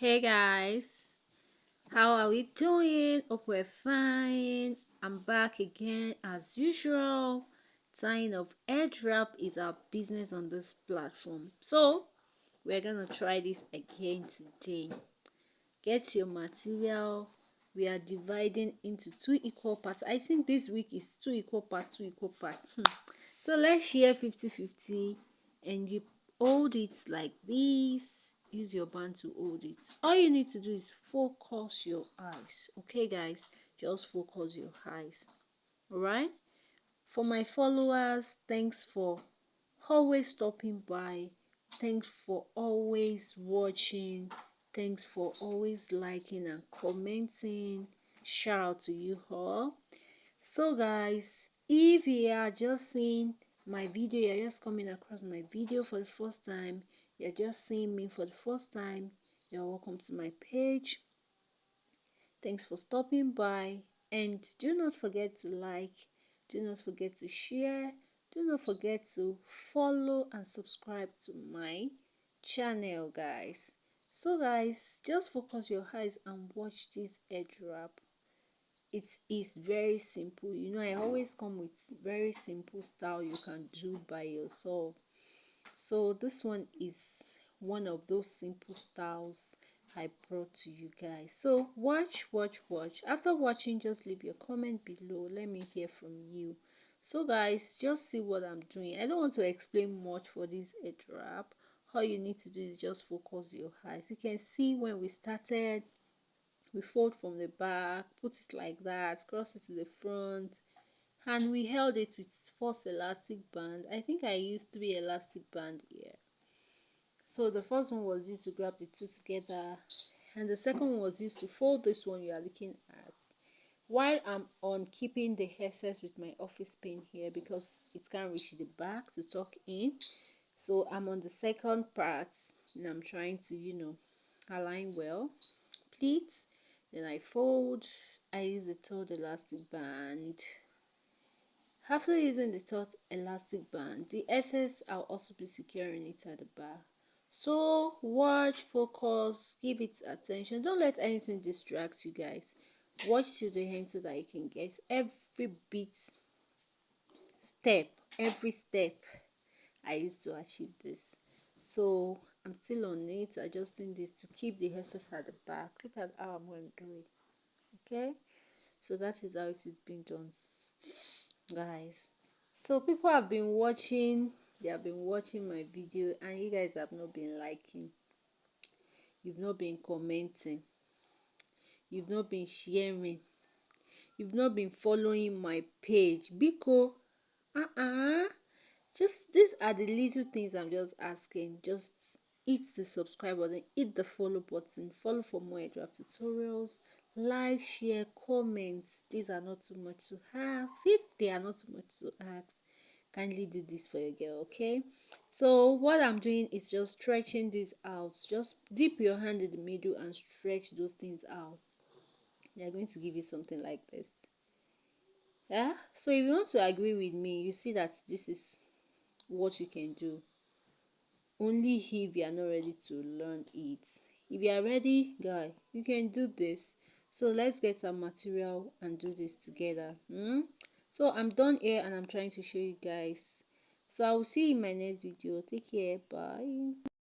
Hey guys, how are we doing? Hope we're fine. I'm back again as usual. Tying of airdrop is our business on this platform. So we're gonna try this again today. Get your material. We are dividing into two equal parts. I think this week is two equal parts, So let's share 50-50 and you hold it like this. Use your band to hold it. All you need to do is focus your eyes. Okay, guys, just focus your eyes. All right. For my followers, thanks for always stopping by. Thanks for always watching. Thanks for always liking and commenting. Shout out to you all. So guys, if you are just seeing my video, you're just coming across my video for the first time, you're just seeing me for the first time, you're welcome to my page. Thanks for stopping by, and do not forget to like, do not forget to share, do not forget to follow and subscribe to my channel, guys. So guys, just focus your eyes and watch this airdrop. It is very simple. I always come with very simple style you can do by yourself. So this one is one of those simple styles I brought to you guys. So watch. After watching, just leave your comment below. Let me hear from you. So guys, just see what I'm doing. I don't want to explain much for this airdrop. All you need to do is just focus your eyes. You can see when we started, we fold from the back, put it like that, cross it to the front, and we held it with first elastic band. I think I used 3 elastic band here. So the first one was used to grab the two together, and the second one was used to fold this one you are looking at. While I'm on keeping the excess with my office pin here because it can't reach the back to tuck in. So I'm on the second part and I'm trying to, align well. Pleat, then I fold. I use the third elastic band. After using the third elastic band, the excess I'll also be securing it at the back. So watch, focus, give it attention. Don't let anything distract you guys. Watch to the end so that you can get every bit, every step I used to achieve this. So I'm still on it, adjusting this to keep the excess at the back. Look at how I'm going to do it. Okay, so that is how it is being done, guys. So people have been watching, they have been watching my video, and you guys have not been liking, you've not been commenting, you've not been sharing, you've not been following my page because just these are the little things I'm just asking. Just hit the subscribe button, hit the follow button, follow for more airdrop tutorials, like, share, comments. These are not too much to ask. If they are not too much to ask, kindly do this for your girl. Okay, so what I'm doing is just stretching this out. Just dip your hand in the middle and stretch those things out. They're going to give you something like this. Yeah, so if you want to agree with me, you see that this is what you can do. Only if you are not ready to learn it. If you are ready, guy, you can do this. So let's get some material and do this together. So I'm done here and I'm trying to show you guys. So I will see you in my next video. Take care. Bye.